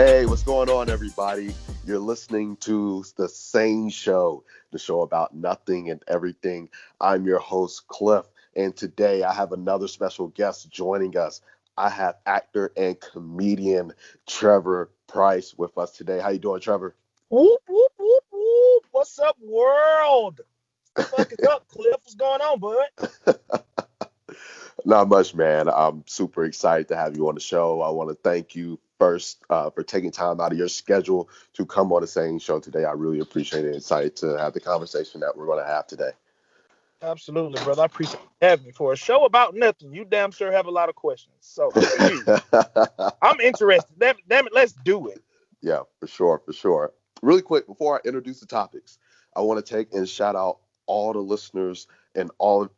Hey, what's going on, everybody? You're listening to the SANE Show, the show about nothing and everything. I'm your host, Cliff, and today I have another special guest joining us. I have actor and comedian Trevor Price with us today. How you doing, Trevor? Whoop, whoop, whoop, whoop. What's up, world? The fuck is up, Cliff? What's going on, bud? Not much, man. I'm super excited to have you on the show. I want to thank you first for taking time out of your schedule to come on the SANE Show today. I really appreciate it. Excited to have the conversation that we're going to have today. Absolutely, brother. I appreciate you having me. For a show about nothing, you damn sure have a lot of questions. So, shoot, I'm interested. Damn it, let's do it. Yeah, for sure, for sure. Really quick, before I introduce the topics, I want to take and shout out all the listeners and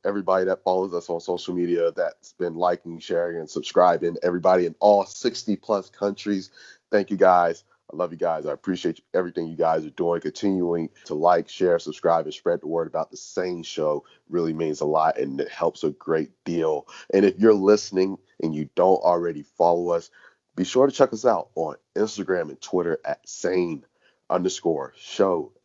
everybody that follows us on social media that's been liking, sharing, and subscribing. Everybody in all 60 plus countries. Thank you guys. I love you guys. I appreciate everything you guys are doing. Continuing to like, share, subscribe, and spread the word about the SANE Show really means a lot and it helps a great deal. And if you're listening and you don't already follow us, be sure to check us out on Instagram and Twitter at sane_show,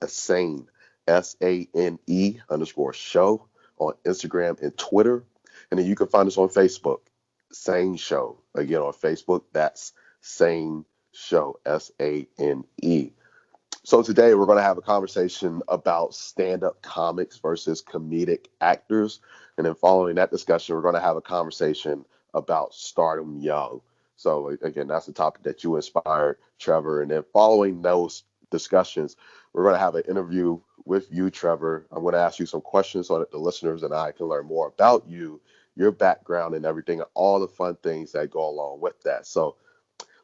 SANE, SANE_show on Instagram and Twitter. And then you can find us on Facebook, SANE Show. Again, on Facebook, that's SANE Show, SANE. So today we're going to have a conversation about stand-up comics versus comedic actors. And then following that discussion, we're going to have a conversation about stardom young. So again, that's the topic that you inspired, Trevor. And then following those discussions, we're going to have an interview with you, Trevor. I'm going to ask you some questions so that the listeners and I can learn more about you, your background and everything, and all the fun things that go along with that. So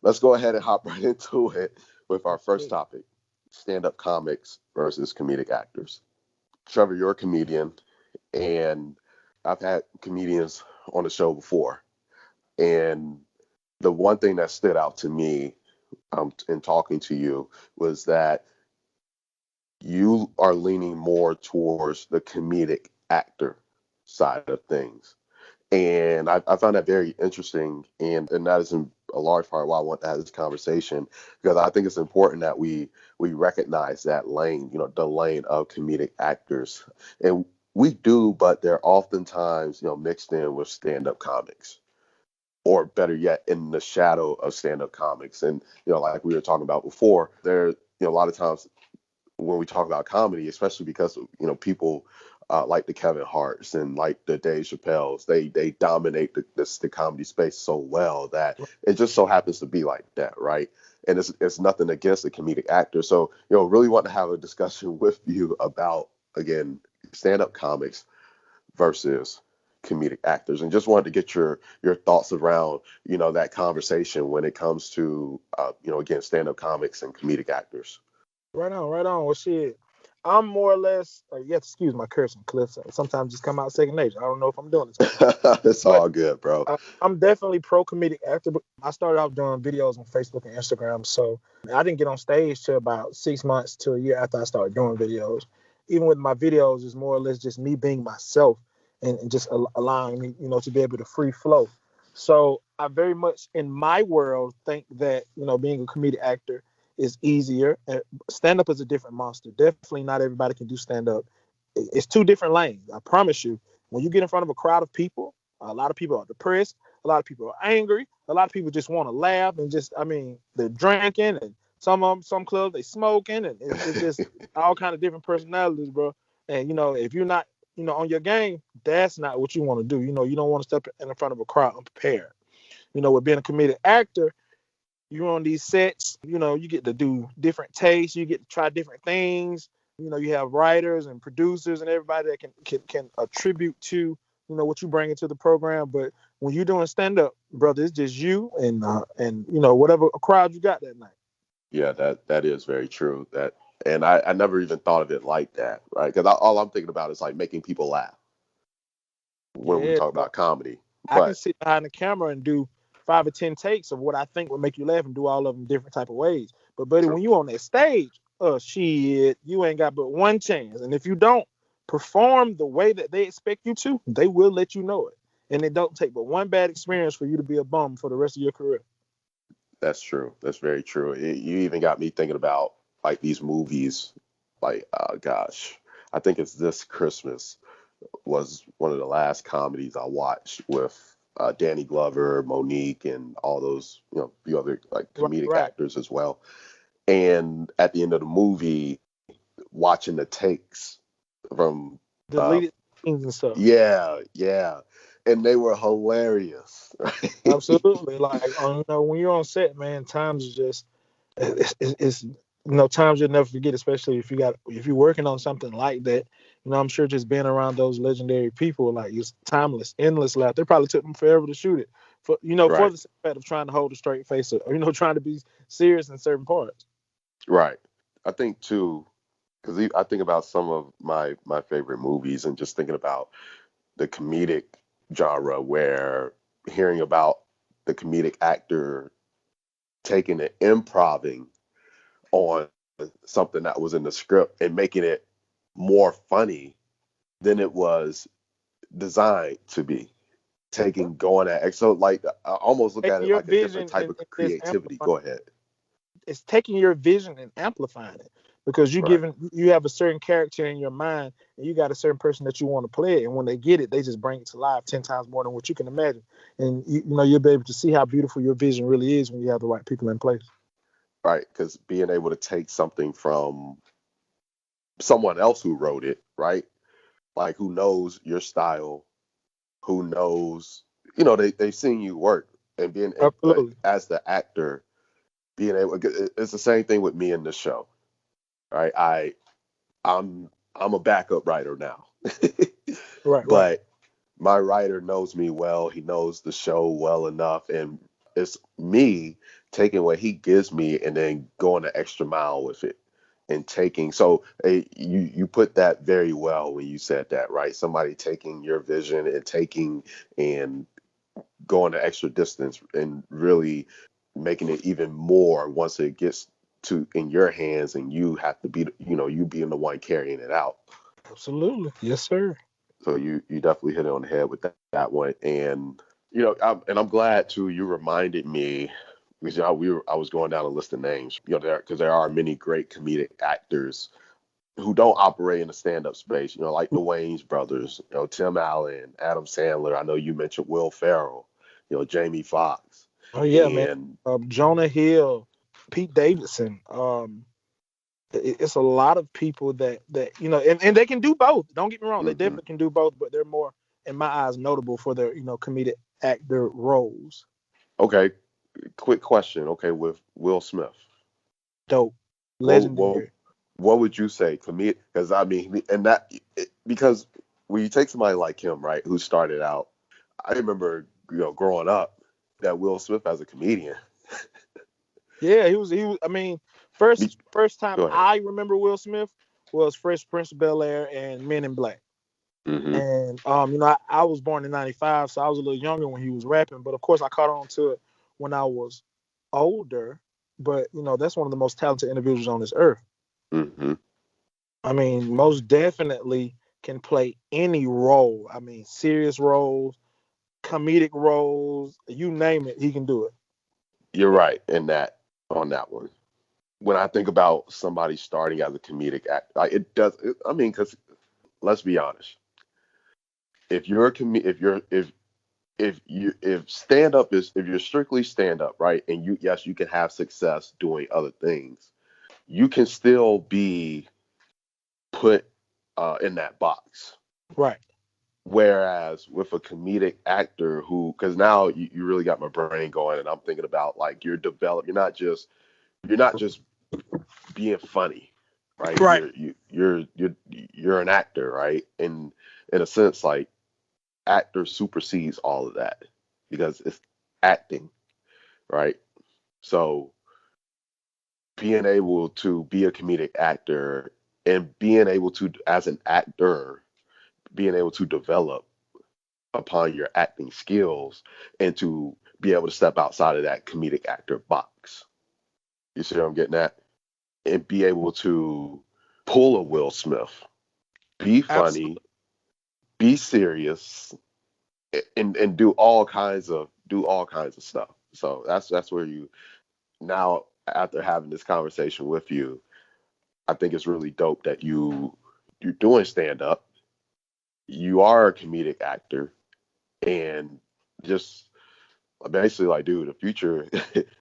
let's go ahead and hop right into it with our first topic, stand-up comics versus comedic actors. Trevor, you're a comedian, and I've had comedians on the show before. And the one thing that stood out to me in talking to you was that you are leaning more towards the comedic actor side of things. And I found that very interesting. And that is in a large part why I want to have this conversation, because I think it's important that we recognize that lane, the lane of comedic actors. And we do, but they're oftentimes, mixed in with stand-up comics, or better yet, in the shadow of stand-up comics. And, like we were talking about before, a lot of times when we talk about comedy, especially because, people like the Kevin Harts and like the Dave Chappelles, they dominate the comedy space so well that it just so happens to be like that, right? And it's nothing against the comedic actor. So, really want to have a discussion with you about, again, stand-up comics versus comedic actors, and just wanted to get your thoughts around that conversation when it comes to again, stand-up comics and comedic actors. Right on, right on. Well, shit, I'm more or less, you have to excuse my cursing, Cliff. Sometimes just come out second nature. I don't know if I'm doing this. It's But all good, bro. I'm definitely pro comedic actor. But I started off doing videos on Facebook and Instagram, so I didn't get on stage till about 6 months to a year after I started doing videos. Even with my videos, it's more or less just me being myself and just allowing me, to be able to free flow. So I very much, in my world, think that being a comedic actor is easier. Stand up is a different monster. Definitely not everybody can do stand up. It's two different lanes. I promise you. When you get in front of a crowd of people, a lot of people are depressed. A lot of people are angry. A lot of people just want to laugh and they're drinking, and some clubs they smoking, and it's just all kind of different personalities, bro. And if you're not, on your game, that's not what you want to do. You don't want to step in front of a crowd unprepared. With being a comedic actor, you're on these sets, you get to do different tastes, you get to try different things. You have writers and producers and everybody that can attribute to, what you bring into the program. But when you're doing stand up, brother, it's just you and whatever crowd you got that night. Yeah, that is very true. And I never even thought of it like that, right? Because all I'm thinking about is like making people laugh when we Yeah, talk bro. about comedy. I can But sit behind the camera and do 5 or 10 takes of what I think would make you laugh and do all of them different type of ways. But buddy, true. when you on that stage, shit, you ain't got but one chance. And if you don't perform the way that they expect you to, they will let you know it. And it don't take but one bad experience for you to be a bum for the rest of your career. That's true. That's very true. You even got me thinking about like these movies. Like, gosh, I think it's This Christmas was one of the last comedies I watched with Danny Glover, Monique, and all those, a few other like Right, comedic right. actors as well. And at the end of the movie, watching the takes from, uh, Deleted scenes and stuff. yeah, yeah, and they were hilarious. Right? Absolutely. Like, when you're on set, man, times is just it's times you'll never forget, especially if you're working on something like that. I'm sure just being around those legendary people, like, it's timeless, endless laugh. They probably took them forever to shoot it for Right, the fact of trying to hold a straight face, or trying to be serious in certain parts. right. I think too, because I think about some of my favorite movies, and just thinking about the comedic genre, where hearing about the comedic actor taking and improving on something that was in the script and making it more funny than it was designed to be. Going at, so like, I almost look at Taking it your like a different vision type and, of and just creativity. amplifying. Go ahead. It's taking your vision and amplifying it, because Right, you have a certain character in your mind, and you got a certain person that you want to play it, and when they get it, they just bring it to life 10 times more than what you can imagine. And you'll be able to see how beautiful your vision really is when you have the right people in place. right. Because being able to take something from someone else who wrote it, right? Like, who knows your style, who knows, they've seen you work, and but Absolutely. as the actor, being able, it's the same thing with me in the show, right? I'm a backup writer now, Right, right. but my writer knows me well. He knows the show well enough, and it's me taking what he gives me and then going the extra mile with it, and taking. So, you put that very well when you said that, right? Somebody taking your vision and taking and going the extra distance, and really making it even more once it gets to in your hands, and you have to be, you being the one carrying it out. Absolutely. Yes, sir. So you definitely hit it on the head with that one. And I'm glad too you reminded me, because I was going down a list of names, because there are many great comedic actors who don't operate in the stand-up space, like the Wayans brothers, Tim Allen, Adam Sandler. I know you mentioned Will Ferrell, Jamie Foxx, Oh yeah, man. and Jonah Hill, Pete Davidson. It's a lot of people that and they can do both. Don't get me wrong, they hmm definitely can do both, but they're more, in my eyes, notable for their comedic actor roles. okay, quick question. Okay, with Will Smith, Dope, what what legendary. what would you say comedic? Because I mean, and because when you take somebody like him, right, who started out, I remember, growing up, that Will Smith as a comedian. Yeah, he was. I mean, first time Go ahead. I remember Will Smith was Fresh Prince of Bel Air and Men in Black. hmm And I was born in '95, so I was a little younger when he was rapping. But of course, I caught on to it when I was older. But that's one of the most talented individuals on this earth. hmm I mean, most definitely can play any role. I mean, serious roles, comedic roles, you name it, he can do it. You're right in that on that one. When I think about somebody starting as a comedic actor, like, it does. I mean, because let's be honest, if you're a if you're if stand up is if you're strictly stand up, right, and you can have success doing other things, you can still be put in that box. Right. Whereas with a comedic actor who, because now you really got my brain going, and I'm thinking about like you're not just being funny, right? Right. You're an actor, right? And in a sense, like, actor supersedes all of that because it's acting, right? So being able to be a comedic actor, and being able to, as an actor, being able to develop upon your acting skills, and to be able to step outside of that comedic actor box. You see what I'm getting at? And be able to pull a Will Smith, be funny, Absolutely. be serious, and do all kinds of stuff. So that's where you. now after having this conversation with you, I think it's really dope that you're doing stand up. You are a comedic actor, and just basically like, dude, the future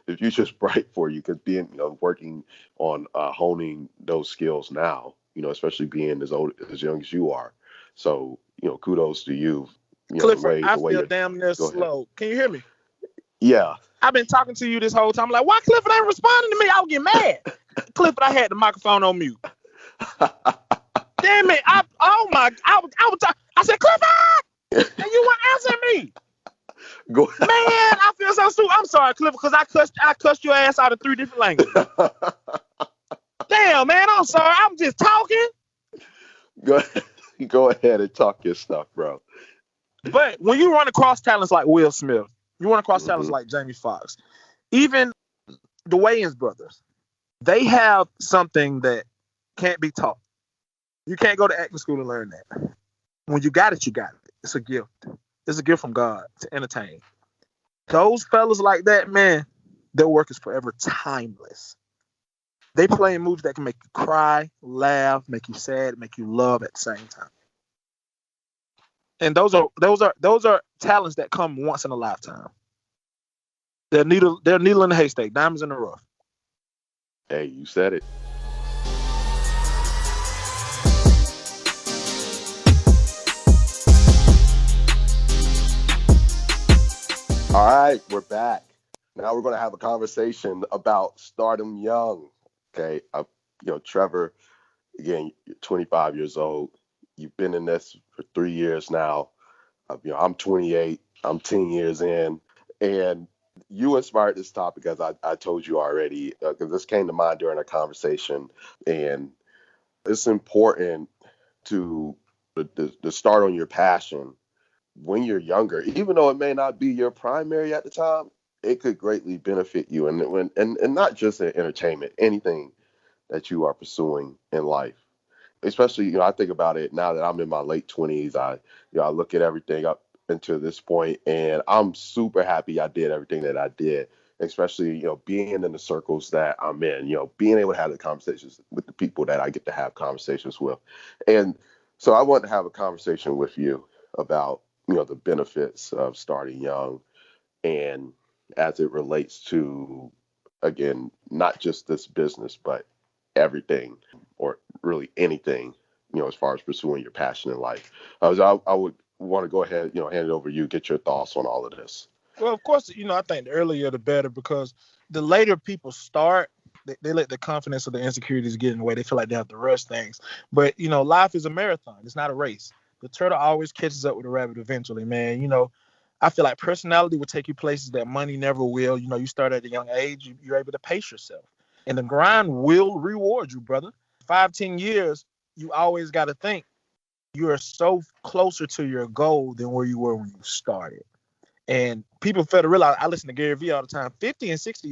the future's bright for you because being working on honing those skills now, especially being as young as you are. So kudos to you. Clifford, I The way feel you damn near go ahead. slow. Can you hear me? Yeah. I've been talking to you this whole time. Like, why Clifford ain't responding to me? I was getting mad. Clifford, I had the microphone on mute. Damn it! I said, Clifford, and you weren't answering me. Go. Man, I feel so stupid. I'm sorry, Clifford, because I cussed your ass out in 3 different languages. Damn, man, I'm sorry. I'm just talking. Go ahead and talk your stuff, bro. But when you run across talents like Will Smith, you run across talents Hmm. like Jamie Foxx, even the Wayans brothers, they have something that can't be taught. You can't go to acting school and learn that. When you got it, you got it. It's a gift. It's a gift from God to entertain. Those fellas like that, man, their work is forever timeless. They play in movies that can make you cry, laugh, make you sad, make you love at the same time. And those are talents that come once in a lifetime. They're needle in the haystack, diamonds in the rough. Hey, you said it. All right, we're back. Now we're going to have a conversation about starting young. Okay, Trevor, again, you're 25 years old. You've been in this for 3 years now. I'm 28. I'm 10 years in, and you inspired this topic as I told you already, because this came to mind during a conversation, and it's important to to start on your passion when you're younger, even though it may not be your primary at the time. It could greatly benefit you, and not just in entertainment, anything that you are pursuing in life. Especially, I think about it now that I'm in my late 20s. I look at everything up until this point, and I'm super happy I did everything that I did. Especially, being in the circles that I'm in, being able to have the conversations with the people that I get to have conversations with. And so I want to have a conversation with you about, the benefits of starting young, and as it relates to, again, not just this business, but everything, or really anything, as far as pursuing your passion in life. I would want to go ahead, hand it over to you, get your thoughts on all of this. Well, of course, I think the earlier the better, because the later people start, they let the confidence or the insecurities get in the way. They feel like they have to rush things. But, life is a marathon. It's not a race. The turtle always catches up with the rabbit eventually, man. I feel like personality will take you places that money never will. You start at a young age, you're able to pace yourself. And the grind will reward you, brother. 5, 10 years, you always got to think you are so closer to your goal than where you were when you started. And people fail to realize, I listen to Gary Vee all the time, 50 and 60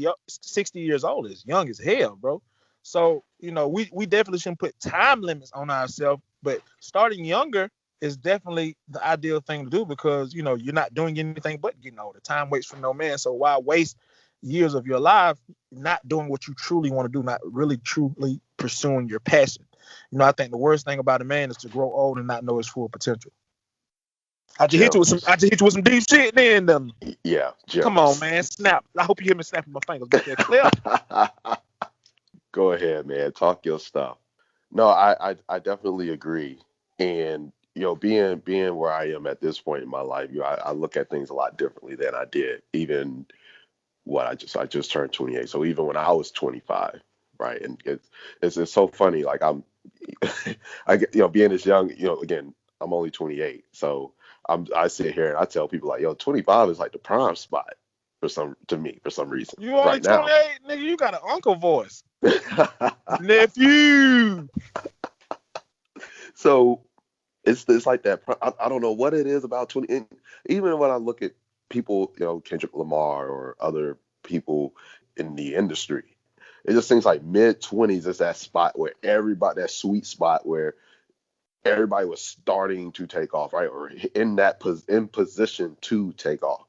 years old is young as hell, bro. So, we definitely shouldn't put time limits on ourselves, but starting younger is definitely the ideal thing to do, because, you're not doing anything but getting older. Time waits for no man. So why waste years of your life not doing what you truly want to do, not really truly pursuing your passion? I think the worst thing about a man is to grow old and not know his full potential. I just hit you with some. Gems. I just hit you with some deep shit. Then, Yeah, come on, gems. man, snap. I hope you hear me snapping my fingers. Get that clear. Go ahead, man. Talk your stuff. No, I definitely agree. And being where I am at this point in my life, I look at things a lot differently than I did even what I just turned 28. So even when I was 25, right? And it's so funny. Like I get, being this young, again, I'm only 28. So I sit here and I tell people like, 25 is like the prime spot to me for some reason You only right now. 28, nigga. You got an uncle voice, nephew. So it's like that. I don't know what it is about 20. And even when I look at people, Kendrick Lamar or other people in the industry, it just seems like mid 20s is that spot where that sweet spot where everybody was starting to take off, right? Or in position to take off.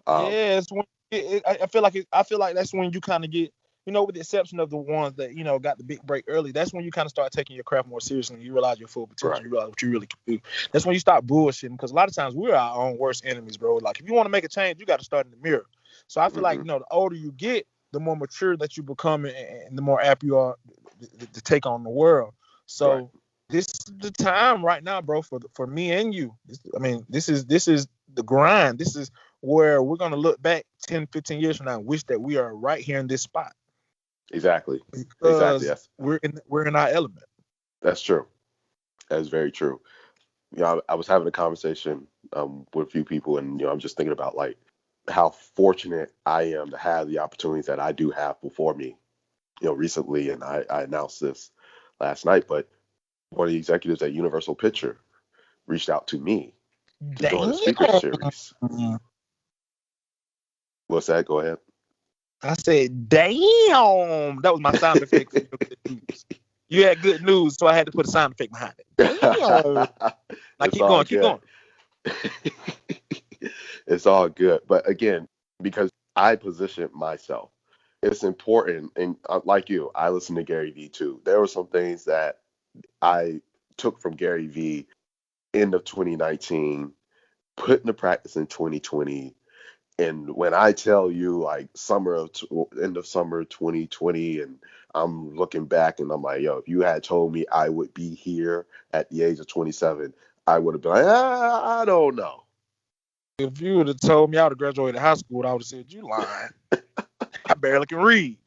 Um, Yeah, it's when I feel like that's when you kind of get, with the exception of the ones that got the big break early. That's when you kind of start taking your craft more seriously, and you realize your full potential. Right. You realize what you really can do. That's when you stop bullshitting, because a lot of times we're our own worst enemies, bro. Like, if you want to make a change, you got to start in the mirror. So I feel like, Mm-hmm. the older you get, the more mature that you become, and the more apt you are to take on the world. Right. So this is the time right now, bro, for me and you. This is the grind. This is where we're going to look back 10, 15 years from now and wish that we are right here in this spot, Exactly. Exactly. because we're in our element. That's true. That's very true. I was having a conversation with a few people, and I'm just thinking about like how fortunate I am to have the opportunities that I do have before me. Recently, and I announced this last night, but one of the executives at Universal Picture reached out to me to join a speaker Damn. series. What's that? Go ahead. I said, damn. That was my sound effect for your good news. You had good news, so I had to put a sound effect behind it. Damn. Like, It's keep all going, keep good. going. It's all good. But again, because I position myself, it's important. And like you, I listen to Gary Vee too. There were some things that I took from Gary Vee end of 2019, put into practice in 2020. And when I tell you, like, end of summer 2020, and I'm looking back and I'm like, yo, if you had told me I would be here at the age of 27, I would have been like, I don't know. If you would have told me I would have graduated high school, I would have said, you lying. I barely can read.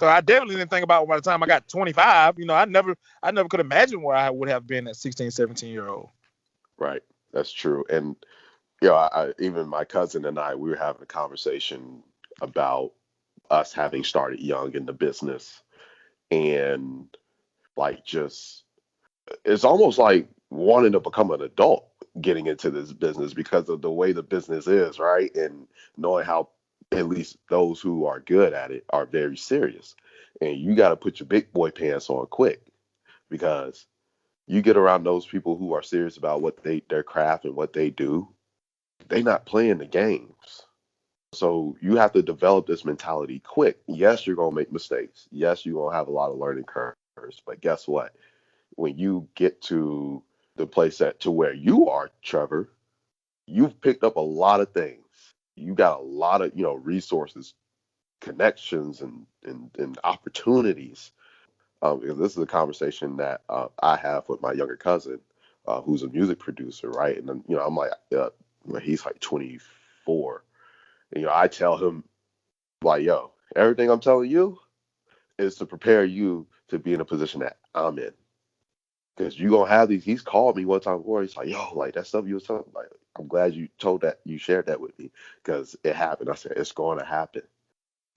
So I definitely didn't think about it by the time I got 25. I never could imagine where I would have been at 16, 17-year-old. Right. That's true. And, even my cousin and I, we were having a conversation about us having started young in the business, and like, just it's almost like wanting to become an adult getting into this business because of the way the business is, right? And knowing how at least those who are good at it are very serious. And you got to put your big boy pants on quick, because you get around those people who are serious about their craft and what they do, they not playing the games. So you have to develop this mentality quick. Yes, you're going to make mistakes. Yes, you're going to have a lot of learning curves, but guess what? When you get to the place to where you are, Trevor, you've picked up a lot of things. You got a lot of, resources, connections, and opportunities. Because this is a conversation that I have with my younger cousin, who's a music producer, right? And then, I'm like, he's like 24. And, I tell him, like, yo, everything I'm telling you is to prepare you to be in a position that I'm in. Because you gonna have these. He's called me one time before. He's like, "Yo, like that stuff you was talking. Like, I'm glad you shared that with me, because it happened." I said, "It's going to happen."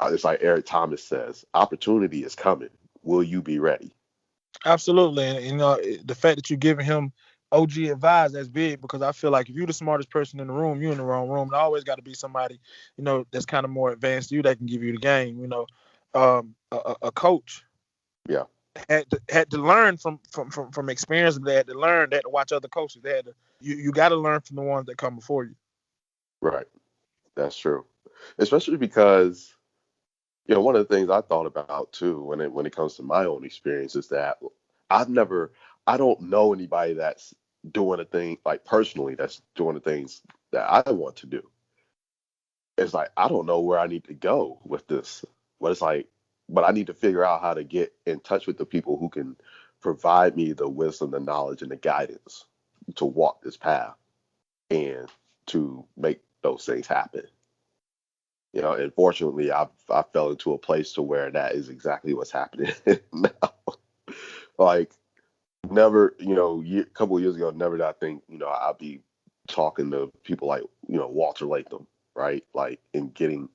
It's like Eric Thomas says, "Opportunity is coming. Will you be ready?" Absolutely. And the fact that you're giving him OG advice, that's big, because I feel like if you're the smartest person in the room, you're in the wrong room. There always got to be somebody, that's kind of more advanced to you that can give you the game. A coach Yeah, had to learn from experience. They had to learn. They had to watch other coaches. They had to. You got to learn from the ones that come before you. right. That's true. Especially because, one of the things I thought about too when it comes to my own experience is that I don't know anybody that's doing a thing, like, personally, that's doing the things that I want to do. It's like, I don't know where I need to go with this. But it's like, but I need to figure out how to get in touch with the people who can provide me the wisdom, the knowledge, and the guidance to walk this path and to make those things happen. And fortunately, I fell into a place to where that is exactly what's happening now. Like, never, a couple of years ago, never did I think, I'd be talking to people like, Walter Latham, right? Like, and getting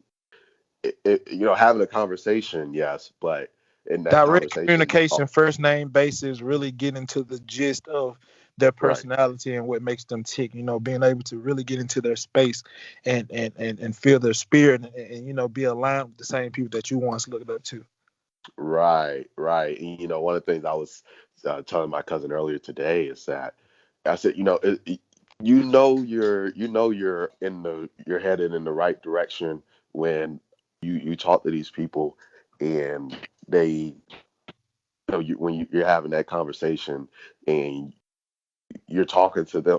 having a conversation, yes, but in that Direct conversation, communication, first name basis, really get into the gist of their right, personality and what makes them tick. Being able to really get into their space and feel their spirit, and be aligned with the same people that you once looked up to. right, right. And, one of the things I was telling my cousin earlier today is that I said, you're you're headed in the right direction when you talk to these people and they you're having that conversation and you're talking to them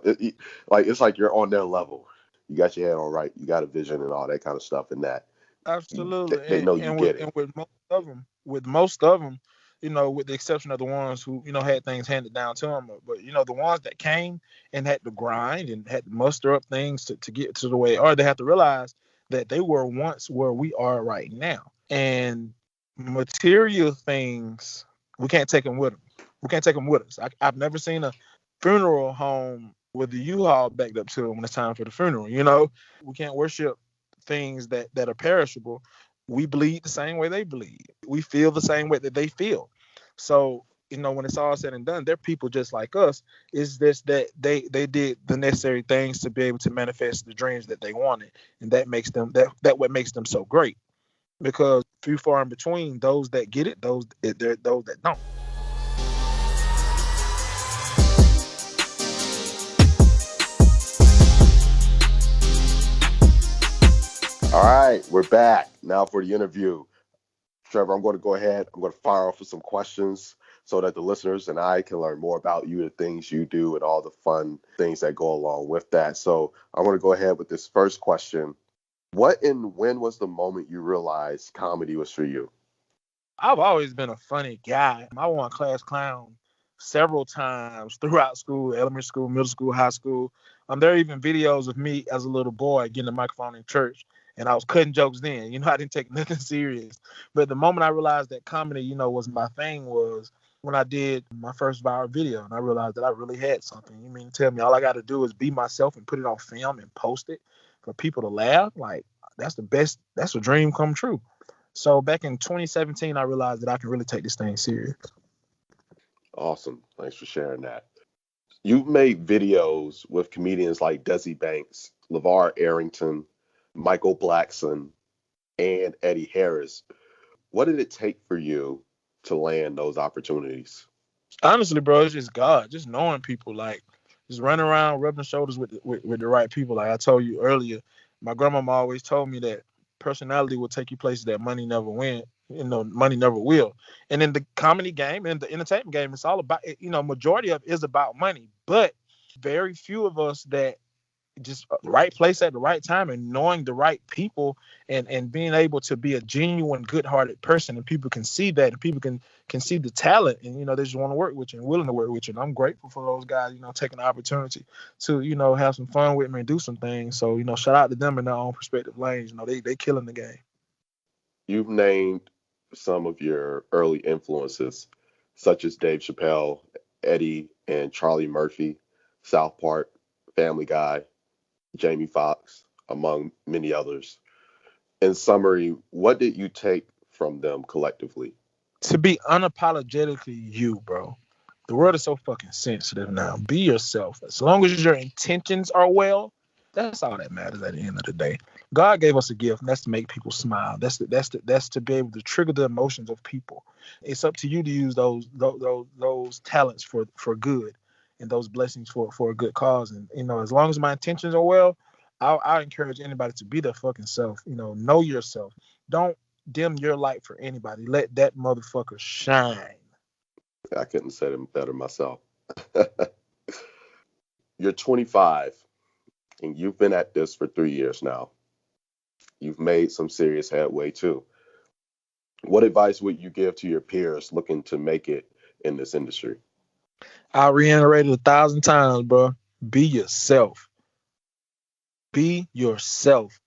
like it's like you're on their level. You got your head on right. You got a vision and all that kind of stuff, and that Absolutely, they and, know you and get with it. and with most of them, with the exception of the ones who had things handed down to them, but the ones that came and had to grind and had to muster up things to get to the way, or they have to realize that they were once where we are right now, and material things we can't take them with them. We can't take them with us. I've never seen a funeral home with the U-Haul backed up to it when it's time for the funeral. We can't worship things that are perishable. We bleed the same way they bleed. We feel the same way that they feel. So, when it's all said and done, they're people just like us. It's just that they did the necessary things to be able to manifest the dreams that they wanted, and that makes them that what makes them so great. Because few far in between those that get it, there those that don't. All right, we're back now for the interview. Trevor, I'm going to go ahead. I'm going to fire off with some questions so that the listeners and I can learn more about you, the things you do, and all the fun things that go along with that. So I'm going to go ahead with this first question. What and when was the moment you realized comedy was for you? I've always been a funny guy. I won class clown several times throughout school, elementary school, middle school, high school. There are even videos of me as a little boy getting a microphone in church, and I was cutting jokes then. I didn't take nothing serious. But the moment I realized that comedy, was my thing was when I did my first viral video, and I realized that I really had something. You mean to tell me all I got to do is be myself and put it on film and post it for people to laugh? Like, that's the best. That's a dream come true. So back in 2017, I realized that I can really take this thing serious. Awesome. Thanks for sharing that. You've made videos with comedians like Desi Banks, LeVar Arrington, Michael Blackson, and Eddie Harris. What did it take for you to land those opportunities? Honestly, bro, it's just God, just knowing people, like just running around, rubbing shoulders with the right people. Like I told you earlier, my grandmama always told me that personality will take you places that money never went. Money never will. And in the comedy game and the entertainment game, it's all about, majority of it is about money. But very few of us that just right place at the right time and knowing the right people and being able to be a genuine good-hearted person, and people can see that, and people can see the talent, and they just want to work with you and willing to work with you. And I'm grateful for those guys, taking the opportunity to have some fun with me and do some things. So shout out to them in their own respective lanes. They killing the game. You've named some of your early influences, such as Dave Chappelle, Eddie and Charlie Murphy, South Park, Family Guy, Jamie Foxx, among many others. In summary, what did you take from them collectively? To be unapologetically you, bro. The world is so fucking sensitive now. Be yourself. As long as your intentions are well, that's all that matters at the end of the day. God gave us a gift, and that's to make people smile. That's to be able to trigger the emotions of people. It's up to you to use those talents for good, and those blessings for a good cause. And as long as my intentions are well, I encourage anybody to be their fucking self. Know yourself. Don't dim your light for anybody. Let that motherfucker shine. I couldn't say it better myself. You're 25 and you've been at this for 3 years now. You've made some serious headway too. What advice would you give to your peers looking to make it in this industry? I reiterated 1,000 times, bro. Be yourself. Be yourself.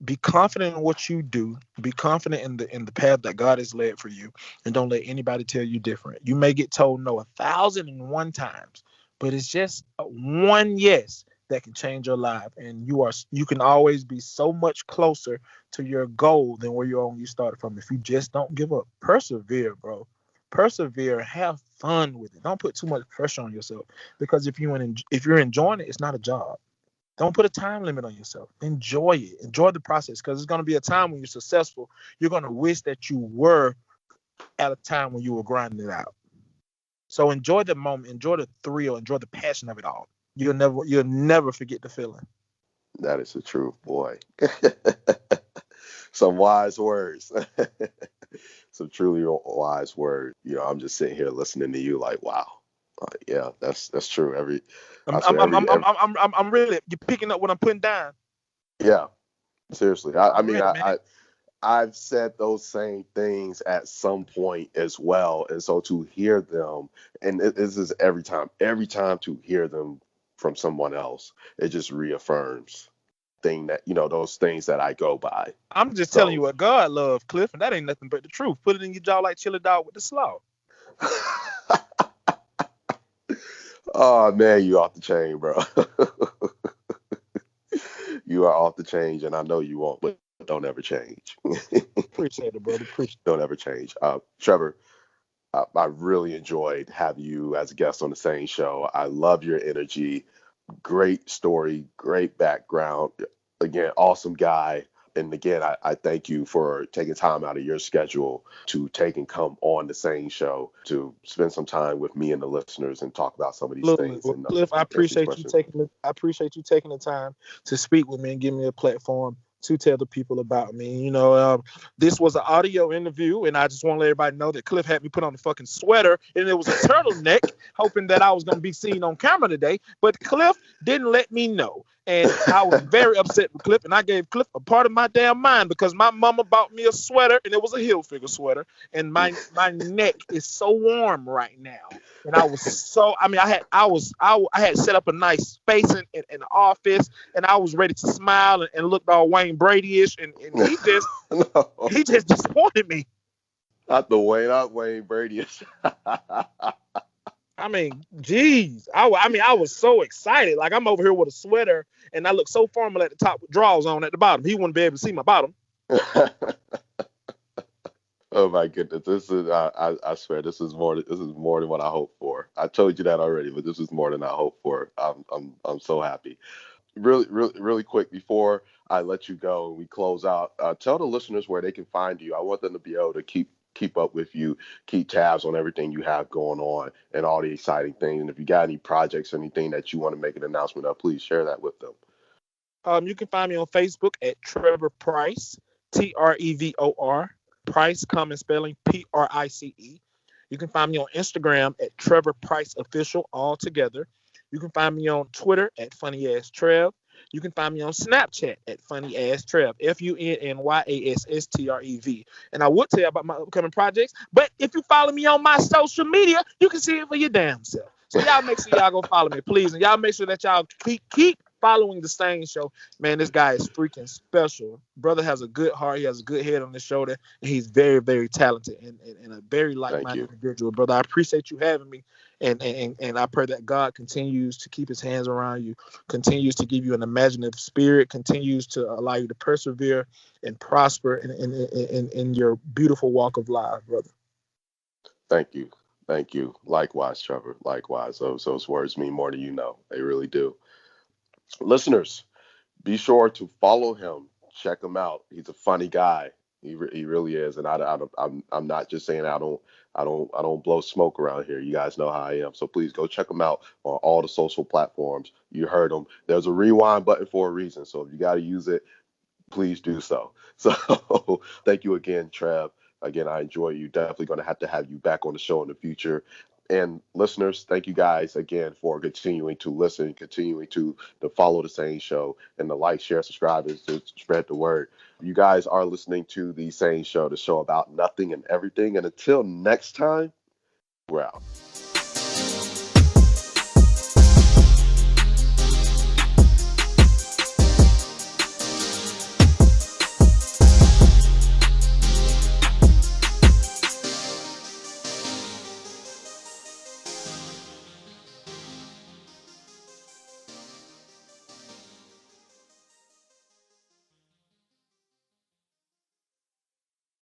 Be confident in what you do. Be confident in the path that God has led for you, and don't let anybody tell you different. You may get told no 1,001 times, but it's just one yes that can change your life, and you can always be so much closer to your goal than where you started from if you just don't give up. Persevere, bro. Persevere. Have fun with it. Don't put too much pressure on yourself, because if you're enjoying it, it's not a job. Don't put a time limit on yourself. Enjoy it. Enjoy the process, because it's going to be a time when you're successful. You're going to wish that you were at a time when you were grinding it out. So enjoy the moment. Enjoy the thrill. Enjoy the passion of it all. you'll never forget the feeling. That is the truth, boy. Some wise words. Some truly wise words. I'm just sitting here listening to you like, wow. Yeah, that's true. I'm I swear, I'm I'm I'm I'm I'm, I'm really you're picking up what I'm putting down. yeah, seriously. I mean, Already, man. I've said those same things at some point as well, and so to hear them, and this is every time to hear them from someone else, it just reaffirms those things that I go by. I'm just telling you So, what God loves, Cliff, and that ain't nothing but the truth. Put it in your jaw like chili dog with the slaw. oh man, you off the chain, bro. You are off the change, and I know you won't, but don't ever change. Appreciate it, brother. Appreciate Don't ever change. Trevor, I really enjoyed having you as a guest on the SANE Show. I love your energy. Great story, great background. Again, awesome guy. And again, I thank you for taking time out of your schedule to take and come on the SANE Show to spend some time with me and the listeners and talk about some of these Absolutely. things Well, and Cliff, answer these questions. I appreciate you taking the time to speak with me and give me a platform to tell the people about me. This was an audio interview, and I just want to let everybody know that Cliff had me put on a fucking sweater, and it was a turtleneck, hoping that I was going to be seen on camera today. But Cliff didn't let me know. And I was very upset with Cliff, and I gave Cliff a part of my damn mind because my mama bought me a sweater, and it was a Hilfiger sweater, and my neck is so warm right now. And I was so, I mean, I had set up a nice space in the office, and I was ready to smile and look all Wayne Brady-ish, and No, he just disappointed me. not Wayne Brady. I mean, geez, I was so excited. Like, I'm over here with a sweater, and I look so formal at the top with drawers on at the bottom. He wouldn't be able to see my bottom. Oh my goodness, this is I swear this is more than what I hoped for. I told you that already, but this is more than I hoped for. I'm so happy. Really quick before I let you go and we close out, tell the listeners where they can find you. I want them to be able to keep up with you, keep tabs on everything you have going on and all the exciting things. And if you got any projects or anything that you want to make an announcement of, please share that with them. You can find me on Facebook at Trevor Price, Trevor. Price, common spelling, Price. You can find me on Instagram at Trevor Price Official, all together. You can find me on Twitter at Funny Ass Trev. You can find me on Snapchat at Funny Ass Trev, FUNNYASSTREV. And I would tell you about my upcoming projects, but if you follow me on my social media, you can see it for your damn self. So y'all make sure y'all go follow me, please, and y'all make sure that y'all keep following the SANE Show. Man, this guy is freaking special. Brother has a good heart. He has a good head on his shoulder, and he's very, very talented and a very like-minded individual. Brother, I appreciate you having me, and I pray that God continues to keep his hands around you, continues to give you an imaginative spirit, continues to allow you to persevere and prosper in your beautiful walk of life, brother. Thank you. Thank you. Likewise, Trevor. Likewise. Those words mean more than you know. They really do. Listeners, be sure to follow him. Check him out. He's a funny guy. He really is. And I'm not just saying I don't blow smoke around here. You guys know how I am. So please go check him out on all the social platforms. You heard him. There's a rewind button for a reason. So if you got to use it, please do so. So thank you again, Trev. Again, I enjoy you. Definitely going to have you back on the show in the future. And listeners, thank you guys again for continuing to listen, continuing to follow the SANE Show and the like, share, subscribe, and to spread the word. You guys are listening to the SANE Show, the show about nothing and everything. And until next time, we're out.